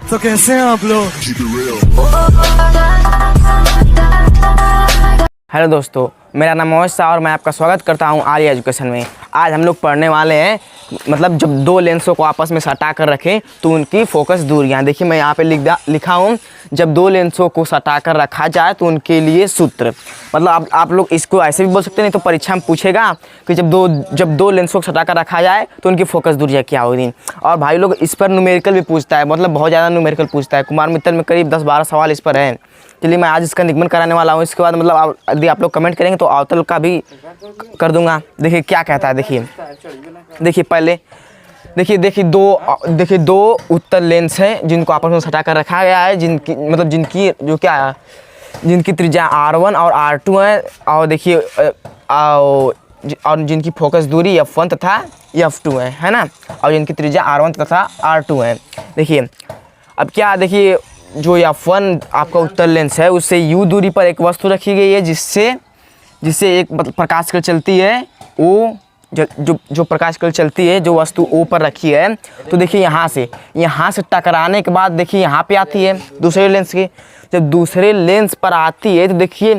तो कैसे हैं आप लोग। हेलो दोस्तों, मेरा नाम मोहित शाह और मैं आपका स्वागत करता हूं आर्य एजुकेशन में। आज हम लोग पढ़ने वाले हैं मतलब जब दो लेंसों को आपस में सटा कर रखें तो उनकी फोकस दूरियां। देखिए मैं यहाँ पे लिखा हूँ, जब दो लेंसों को सटा कर रखा जाए तो उनके लिए सूत्र। मतलब आप लोग इसको ऐसे भी बोल सकते हैं, नहीं तो परीक्षा में पूछेगा कि जब दो लेंसों को सटा कर रखा जाए तो उनकी फोकस दूरियाँ क्या होगी। और भाई लोग इस पर न्यूमेरिकल भी पूछता है, मतलब बहुत ज़्यादा न्यूमेरिकल पूछता है। कुमार मित्तल में करीब 10-12 सवाल इस पर है। चलिए मैं आज इसका निगमन कराने वाला हूँ। इसके बाद मतलब यदि आप लोग कमेंट करेंगे तो अवतल का भी कर दूंगा। देखिए क्या कहता है, देखिए पहले देखिए दो उत्तल लेंस हैं जिनको आपस में सटा कर रखा गया है, जिनकी त्रिज्या R1 और R2 है। और देखिए और जिनकी फोकस दूरी F1 तथा F2 है ना, और जिनकी त्रिज्या R1 तथा R2 है। देखिए अब क्या, देखिए जो F1 आपका उत्तल लेंस है उससे U दूरी पर एक वस्तु रखी गई है जिससे एक प्रकाश किरण चलती है। वो जो प्रकाश किरण चलती है जो वस्तु O पर रखी है, तो देखिए यहाँ से टकराने के बाद देखिए यहाँ पे आती है दूसरे लेंस के। जब दूसरे लेंस पर आती है तो देखिए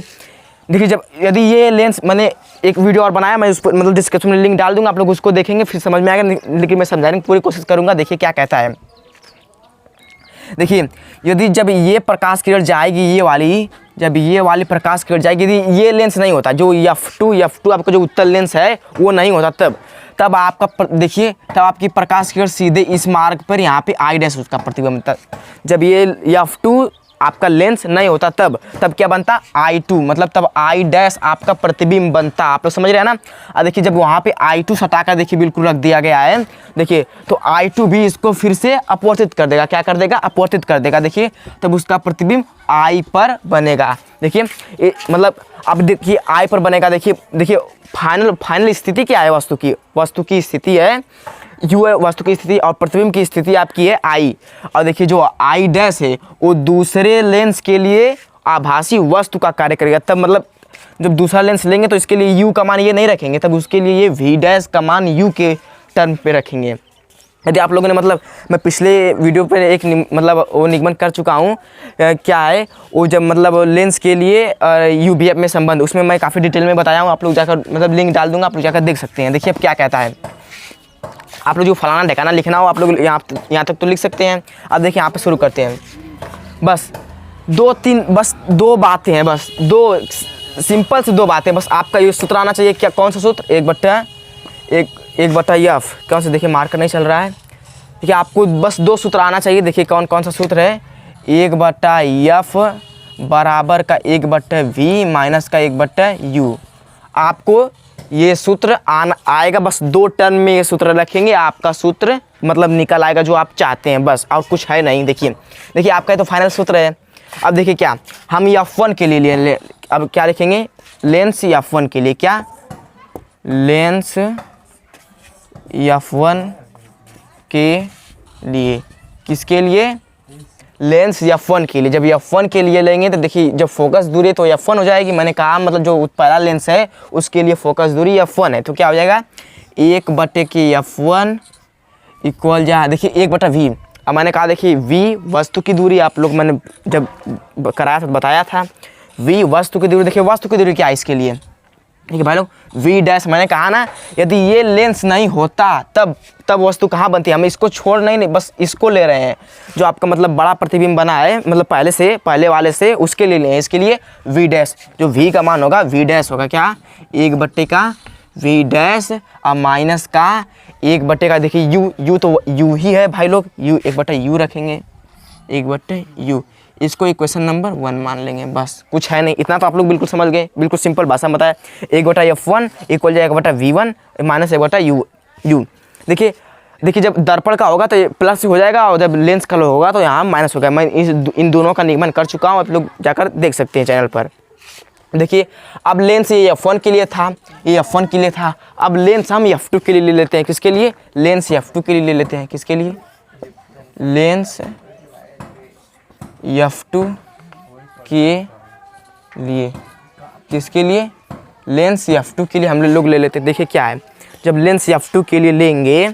जब यदि ये लेंस, मैंने एक वीडियो और बनाया, मैं उस पर मतलब डिस्क्रिप्शन में लिंक डाल दूंगा, आप लोग उसको देखेंगे फिर समझ में आएगा, लेकिन मैं समझाने की पूरी कोशिश करूँगा। देखिए क्या कहता है, देखिए यदि जब ये प्रकाश किरण जाएगी, जब ये वाली प्रकाश किरण जाएगी, यदि ये लेंस नहीं होता, जो F2 आपका जो उत्तल लेंस है वो नहीं होता, तब आपका देखिए तब आपकी प्रकाश किरण सीधे इस मार्ग पर यहाँ पे I डैश उसका प्रतिबिंब। जब ये F2 आपका लेंस नहीं होता तब क्या बनता, I2, मतलब तब I डैश आपका प्रतिबिंब बनता। आप लोग समझ रहे हैं ना। अब देखिए जब वहाँ पे I2 सटाकर देखिए बिल्कुल रख दिया गया है, देखिए तो I2 भी इसको फिर से अपवर्तित कर देगा। क्या कर देगा, अपवर्तित कर देगा। देखिए तब उसका प्रतिबिंब I पर बनेगा। देखिए मतलब अब देखिए I पर बनेगा। देखिए फाइनल स्थिति क्या है, वस्तु की स्थिति है U है, वस्तु की स्थिति, और प्रतिबिंब की स्थिति आपकी है I। और देखिए जो I डैश है वो दूसरे लेंस के लिए आभासी वस्तु का कार्य करेगा। तब मतलब जब दूसरा लेंस लेंगे तो इसके लिए U का मान ये नहीं रखेंगे, तब उसके लिए ये V डैश का मान U के टर्म पे रखेंगे। यदि आप लोगों ने मतलब मैं पिछले वीडियो पर एक मतलब वो निगमन कर चुका हूँ, क्या है वो, जब मतलब लेंस के लिए UVF में संबंध, उसमें मैं काफ़ी डिटेल में बताया हूँ। आप लोग जाकर मतलब लिंक डाल दूंगा, आप लोग जाकर देख सकते हैं। देखिए अब क्या कहता है, आप लोग जो फलाना ढकाना लिखना हो आप लोग यहाँ तक तो लिख सकते हैं। अब देखिए यहाँ पे शुरू करते हैं। बस दो बातें हैं, बस दो सिंपल से दो बातें, बस आपका ये सूत्र आना चाहिए। क्या, कौन सा सूत्र, 1/F। कौन सा, देखिए मार्कर नहीं चल रहा है। देखिए आपको बस दो सूत्र आना चाहिए। देखिए कौन सा सूत्र है, 1/F बराबर का 1/V माइनस का 1/U। आपको ये सूत्र आएगा, बस दो टर्म में ये सूत्र रखेंगे, आपका सूत्र मतलब निकल आएगा जो आप चाहते हैं, बस और कुछ है नहीं। देखिए आपका तो फाइनल सूत्र है। अब देखिए क्या, हम F1 के लिए अब क्या लिखेंगे, लेंस F1 के लिए, क्या लेंस F1 के लिए, किसके लिए, लेंस F1 के लिए। जब F1 के लिए लेंगे तो देखिए जब फोकस दूरी तो F1 हो जाएगी। मैंने कहा मतलब जो पहला लेंस है उसके लिए फोकस दूरी F1 है, तो क्या हो जाएगा, 1/F1 इक्वल देखिए 1/V। अब मैंने कहा देखिए V वस्तु की दूरी, आप लोग मैंने जब कराया था बताया था, V वस्तु की दूरी। देखिए वस्तु की दूरी क्या है इसके लिए, देखिए भाई लोग V डैश, मैंने कहा ना यदि ये लेंस नहीं होता तब वस्तु कहाँ बनती है। हम इसको छोड़ नहीं, बस इसको ले रहे हैं जो आपका मतलब बड़ा प्रतिबिंब बना है, मतलब पहले वाले से उसके लिए ले हैं। इसके लिए V डैश, जो V का मान होगा V डैश होगा क्या, 1/V डैश और माइनस का 1/, देखिए U तो U ही है भाई लोग, U 1/U रखेंगे, 1/U। इसको इक्वेशन नंबर 1 मान लेंगे, बस कुछ है नहीं। इतना तो आप लोग बिल्कुल समझ गए, बिल्कुल सिंपल भाषा में बताया। 1/F1 इक्वल जाएगा 1/V1 माइनस 1/U। देखिए जब दर्पण का होगा तो ये प्लस हो जाएगा, और जब लेंस का होगा तो यहाँ माइनस होगा। मैं इन दोनों का निगमन कर चुका हूँ, आप लोग जाकर देख सकते हैं चैनल पर। देखिए अब लेंस ये F1 के लिए था, अब लेंस हम F2 के लिए ले लेते हैं। किसके लिए, लेंस F2 के लिए ले लेते हैं। किसके लिए, लेंस F2 के लिए, किसके लिए, लेंस F2 के लिए हम लोग ले लेते हैं। देखिए क्या है, जब लेंस F2 के लिए लेंगे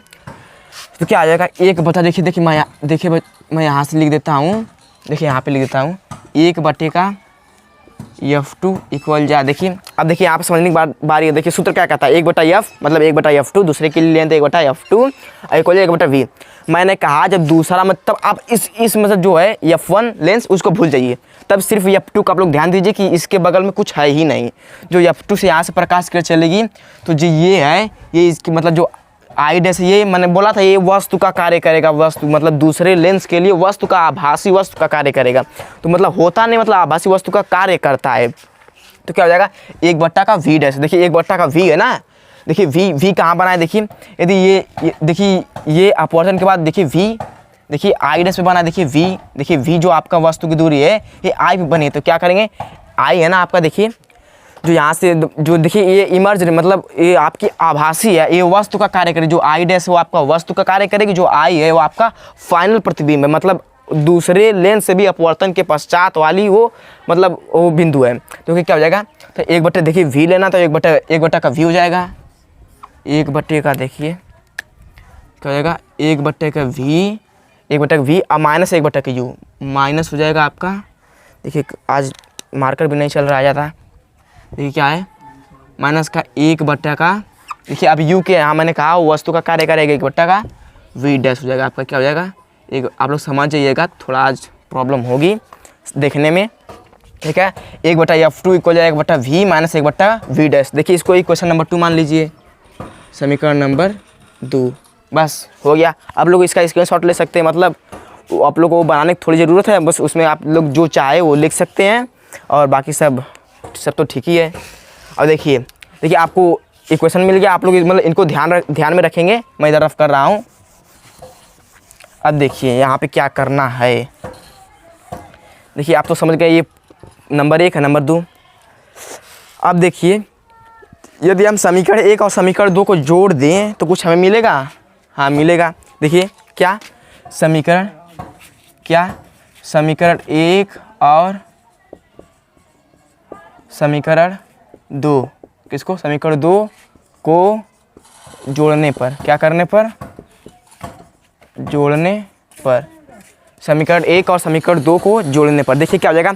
तो क्या आ जाएगा 1 बटा, देखिए मैं यहाँ से लिख देता हूँ, देखिए यहाँ पे लिख देता हूँ 1/का F2 इक्वल जा, देखिए अब देखिए यहाँ पे समझने की बारी है। देखिए सूत्र क्या कहता है, 1/F मतलब 1/F2, दूसरे के लिए लेंथ 1/F2 इक्वल 1/V। मैंने कहा जब दूसरा मतलब आप इस मतलब जो है F1 लेंस उसको भूल जाइए, तब सिर्फ F2 का आप लोग ध्यान दीजिए कि इसके बगल में कुछ है ही नहीं। जो F2 से यहाँ से प्रकाश कर चलेगी तो जो ये है, ये इसकी मतलब जो आई डैश, ये मैंने बोला था ये वस्तु का कार्य करेगा। वस्तु मतलब दूसरे लेंस के लिए वस्तु का, आभासी वस्तु का कार्य करेगा। तो मतलब होता नहीं, मतलब आभासी वस्तु का कार्य करता है। तो क्या हो जाएगा 1/का V डैश। देखिए 1/का V है ना, देखिए V कहाँ बना है, देखिए यदि ये देखिए ये अपवर्तन के बाद देखिए V, देखिए आई डैश पे बना है, देखिए V जो आपका वस्तु की दूरी है ये I पे बनी है। तो क्या करेंगे, I है ना आपका, देखिए जो यहाँ से जो देखिए ये इमर्ज मतलब ये आपकी आभासी है, ये वस्तु का कार्य करेगी। जो आई डैश वो आपका वस्तु का कार्य करेगी, जो आई है वो आपका फाइनल प्रतिबिंब है, मतलब दूसरे लेंस से भी अपवर्तन के पश्चात वाली वो मतलब वो बिंदु है। तो क्या हो जाएगा, तो 1/, देखिए V लेना तो 1/का V हो जाएगा। 1/का देखिए क्या हो जाएगा 1/का V और माइनस 1/का U, माइनस हो जाएगा आपका। देखिए आज मार्कर भी नहीं चल रहा जाता, देखिए क्या है माइनस का 1/का, देखिए अब U के यहाँ मैंने कहा वस्तु का कार्य करेगा 1/का V डैश हो जाएगा आपका। क्या हो जाएगा एक, आप लोग समझ जाइएगा, थोड़ा आज प्रॉब्लम होगी देखने में, ठीक है। 1/F2 इक्वल जाएगा 1/V माइनस 1/V डैश। देखिए इसको इक्वेशन नंबर 2 मान लीजिए, समीकरण नंबर 2, बस हो गया। आप लोग इसका स्क्रीनशॉट ले सकते हैं, मतलब आप लोग को बनाने की थोड़ी ज़रूरत है, बस उसमें आप लोग जो चाहे वो लिख सकते हैं और बाकी सब तो ठीक ही है। और देखिए आपको इक्वेशन मिल गया, आप लोग मतलब इनको ध्यान में रखेंगे। मैं इधर रफ कर रहा हूँ। अब देखिए यहाँ पे क्या करना है, देखिए आप तो समझ गए, ये नंबर 1 है, नंबर 2। अब देखिए यदि हम समीकरण 1 और समीकरण 2 को जोड़ दें तो कुछ हमें मिलेगा, हाँ मिलेगा। देखिए क्या समीकरण 1 और समीकरण 2, किसको, समीकरण 2 को जोड़ने पर, क्या करने पर, जोड़ने पर, समीकरण 1 और समीकरण 2 को जोड़ने पर देखिए क्या हो जाएगा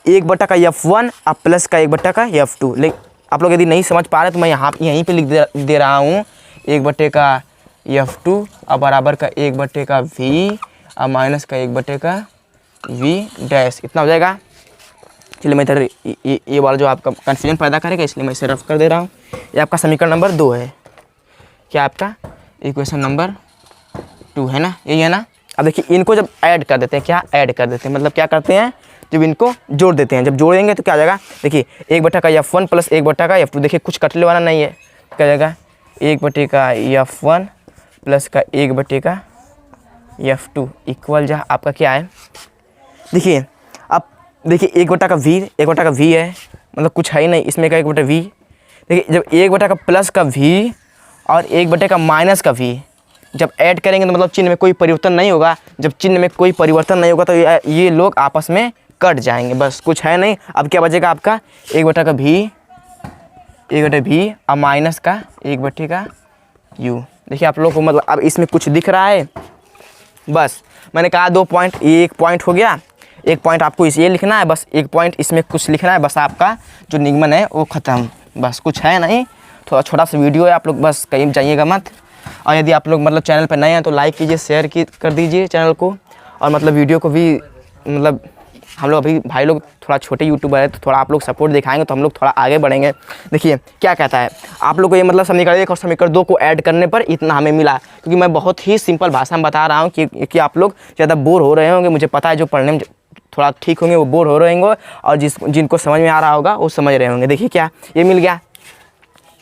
1/का F1 और प्लस का 1/का F2। लेकिन आप लोग यदि नहीं समझ पा रहे तो मैं यहीं पे लिख दे रहा हूँ 1/का F2 और बराबर का 1/का V और माइनस का 1/का V डैश, इतना हो जाएगा। चलिए मैं इधर ये वाला जो आपका कन्फ्यूजन पैदा करेगा इसलिए मैं इसे रफ कर दे रहा हूँ। ये आपका समीकरण नंबर 2 है, क्या आपका इक्वेशन नंबर 2 है ना, यही है ना। अब देखिए इनको जब ऐड कर देते हैं, क्या ऐड कर देते हैं मतलब क्या करते हैं, जब इनको जोड़ देते हैं, जब जोड़ेंगे तो क्या आ जाएगा, देखिए 1/का F1 प्लस 1/का F2, देखिए कुछ कटने वाला नहीं है, क्या जाएगा 1/का F1 प्लस का 1/का F2 इक्वल जा आपका क्या है, देखिए अब देखिए 1/का V है, मतलब कुछ है ही नहीं इसमें का 1/V। देखिए जब 1/का प्लस का V और 1/का माइनस का V जब ऐड करेंगे तो मतलब चिन्ह में कोई परिवर्तन नहीं होगा। जब चिन्ह में कोई परिवर्तन नहीं होगा तो ये लोग आपस में कट जाएंगे, बस कुछ है नहीं। अब क्या बचेगा आपका 1/का V और माइनस का 1/का U। देखिए आप लोग को मतलब अब इसमें कुछ दिख रहा है, बस मैंने कहा 2 पॉइंट, ये 1 पॉइंट हो गया, 1 पॉइंट आपको ये लिखना है, बस 1 पॉइंट इसमें कुछ लिखना है, बस आपका जो निगमन है वो ख़त्म, बस कुछ है नहीं। थोड़ा छोटा सा वीडियो है, आप लोग बस कहीं जाइएगा मत। और यदि आप लोग मतलब चैनल पर नए हैं तो लाइक कीजिए, शेयर कर दीजिए चैनल को, और मतलब वीडियो को भी मतलब हम लोग अभी भाई लोग थोड़ा छोटे यूट्यूबर है तो थोड़ा आप लोग सपोर्ट दिखाएंगे तो हम लोग थोड़ा आगे बढ़ेंगे। देखिए क्या कहता है आप लोग को, ये मतलब समीकरण 1 और समीकरण 2 को ऐड करने पर इतना हमें मिला, क्योंकि मैं बहुत ही सिंपल भाषा में बता रहा हूँ कि आप लोग ज़्यादा बोर हो रहे होंगे, मुझे पता है जो पढ़ने में थोड़ा ठीक होंगे वो बोर हो रहे होंगे, और जिनको समझ में आ रहा होगा वो समझ रहे होंगे। देखिए क्या ये मिल गया,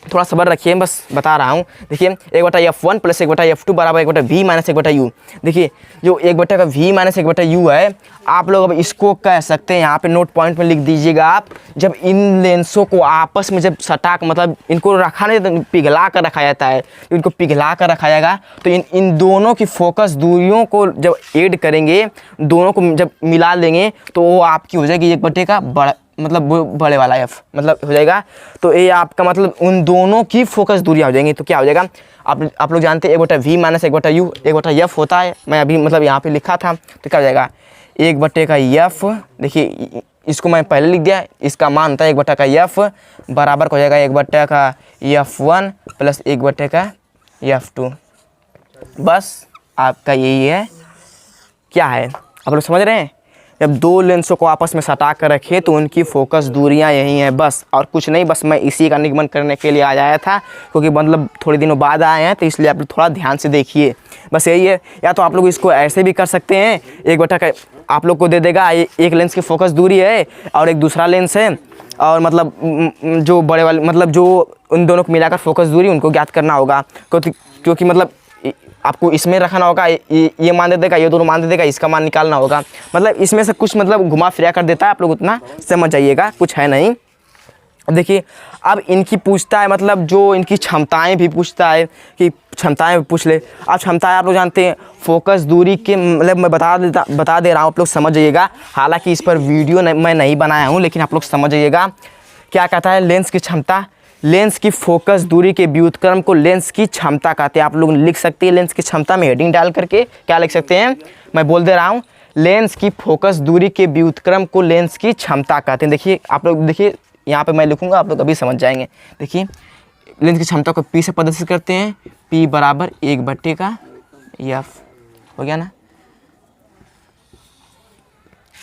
थोड़ा सब्र रखिए, बस बता रहा हूँ। देखिए 1/F1 प्लस 1/F2 बराबर 1/V माइनस 1/U। देखिए जो 1/का V माइनस 1/U है, आप लोग अब इसको कह सकते हैं, यहाँ पे नोट पॉइंट में लिख दीजिएगा आप, जब इन लेंसों को आपस में जब सटा मतलब इनको रखा नहीं तो पिघला कर रखा जाता है, इनको पिघला कर रखा जाएगा तो इन दोनों की फोकस दूरियों को जब ऐड करेंगे, दोनों को जब मिला लेंगे तो वो आपकी हो जाएगी 1/का मतलब वो बड़े वाला एफ मतलब हो जाएगा। तो ये आपका मतलब उन दोनों की फोकस दूरियाँ हो जाएंगी। तो क्या हो जाएगा, आप लोग जानते हैं 1/v माइनस 1/u 1/f होता है। मैं अभी मतलब यहाँ पे लिखा था, तो क्या हो जाएगा 1/f। देखिए इसको मैं पहले लिख दिया, इसका मान होता है 1/f बराबर हो जाएगा 1/f1 प्लस 1/f2। बस आपका यही है। क्या है आप लोग समझ रहे हैं, जब दो लेंसों को आपस में सटा कर रखे तो उनकी फोकस दूरियां यही हैं बस, और कुछ नहीं। बस मैं इसी का निगमन करने के लिए आया था, क्योंकि मतलब थोड़े दिनों बाद आए हैं, तो इसलिए आप लोग थोड़ा ध्यान से देखिए। बस यही है। या तो आप लोग इसको ऐसे भी कर सकते हैं, 1/का आप लोग को दे देगा एक लेंस की फोकस दूरी है और एक दूसरा लेंस है, और मतलब जो बड़े वाले मतलब जो उन दोनों को मिलाकर फोकस दूरी उनको ज्ञात करना होगा। क्योंकि मतलब आपको इसमें रखना होगा, ये मान दे देगा, ये दोनों मान दे देगा, इसका मान निकालना होगा। मतलब इसमें से कुछ मतलब घुमा फिरा कर देता है, आप लोग उतना समझ जाइएगा, कुछ है नहीं। देखिए अब इनकी पूछता है मतलब जो इनकी क्षमताएं भी पूछता है कि क्षमताएं पूछ ले। अब क्षमताएं आप लोग जानते हैं फोकस दूरी के मतलब मैं बता दे रहा हूँ, आप लोग समझ जाइएगा। हालांकि इस पर वीडियो मैं नहीं बनाया हूँ, लेकिन आप लोग समझ जाइएगा। क्या कहता है, लेंस की क्षमता, लेंस की फोकस दूरी के व्युत्क्रम को लेंस की क्षमता कहते हैं। आप लोग लिख सकते हैं लेंस की क्षमता में हेडिंग डाल करके क्या लिख सकते हैं, मैं बोल दे रहा हूँ, लेंस की फोकस दूरी के व्युत्क्रम को लेंस की क्षमता कहते हैं। देखिए आप लोग देखिए यहाँ पे मैं लिखूंगा, आप लोग अभी समझ जाएंगे। देखिए लेंस की क्षमता को P से प्रदर्शित करते हैं, P बराबर 1/f हो गया ना।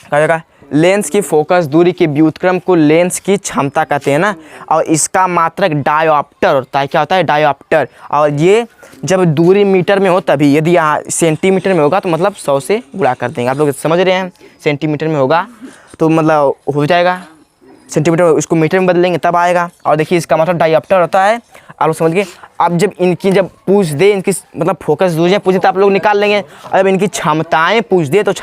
क्या होगा, लेंस की फोकस दूरी के व्युत्क्रम को लेंस की क्षमता कहते हैं ना। और इसका मात्रक डायोप्टर होता है। क्या होता है, डायोप्टर। और ये जब दूरी मीटर में हो तभी, यदि यहाँ सेंटीमीटर में होगा तो मतलब 100 से गुणा कर देंगे। आप लोग समझ रहे हैं, सेंटीमीटर में होगा तो मतलब हो जाएगा, सेंटीमीटर उसको मीटर में बदलेंगे तब आएगा। और देखिए इसका मतलब डायोप्टर होता है। आप लोग समझ गए। अब जब इनकी जब पूछ दे, इनकी मतलब फोकस दूरियाँ पूछे तो आप लोग निकाल लेंगे। और जब इनकी क्षमताएँ पूछ दे तो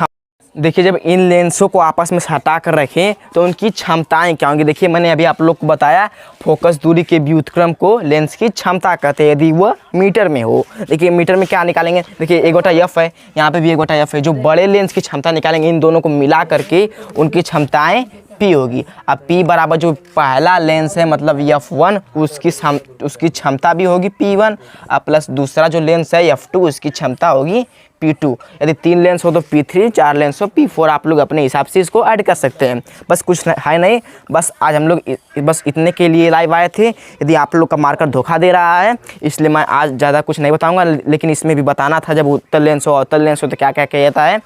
देखिए जब इन लेंसों को आपस में सटा कर रखें तो उनकी क्षमताएं क्या होंगी। देखिए मैंने अभी आप लोग को बताया फोकस दूरी के व्युत्क्रम को लेंस की क्षमता कहते हैं, यदि वह मीटर में हो। देखिए मीटर में क्या निकालेंगे, देखिए 1/f है, यहाँ पे भी 1/f है। जो बड़े लेंस की क्षमता निकालेंगे, इन दोनों को मिला करके उनकी क्षमताएं P होगी। अब P बराबर जो पहला लेंस है मतलब F1 उसकी क्षमता भी होगी P1, और प्लस दूसरा जो लेंस है F2 उसकी क्षमता होगी P2। यदि 3 लेंस हो तो P3, 4 लेंस हो P4। आप लोग अपने हिसाब से इसको ऐड कर सकते हैं। बस कुछ है नहीं, बस आज हम लोग बस इतने के लिए लाइव आए थे। यदि आप लोग का मार्कर धोखा दे रहा है इसलिए मैं आज ज़्यादा कुछ नहीं बताऊंगा, लेकिन इसमें भी बताना था, जब उत्तल लेंस हो अवतल लेंस हो तो क्या क्या कहता है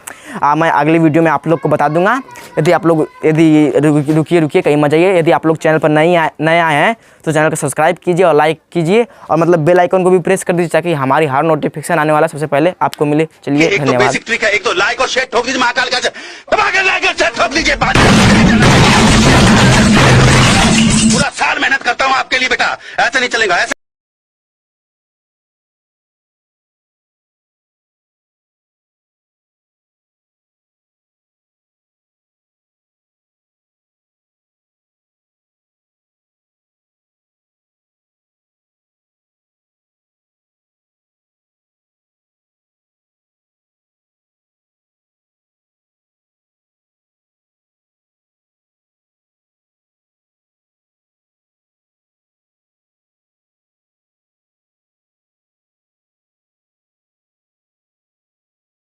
मैं अगली वीडियो में आप लोग को बता दूंगा। यदि आप लोग रुकिए कहीं मत जाइए। यदि आप लोग चैनल पर नए आए हैं तो चैनल को सब्सक्राइब कीजिए और लाइक कीजिए, और मतलब बेल आइकन को भी प्रेस कर दीजिए ताकि हमारी हर नोटिफिकेशन आने वाला सबसे पहले आपको मिले। चलिए धन्यवाद। बेसिक ट्रिक है, एक तो लाइक और शेयर ठोक दीजिए, महाकाल का लाइक और शेयर ठोक दीजिए। पूरा साल मेहनत करता हूँ आपके लिए बेटा, ऐसे नहीं चलेगा। ऐसे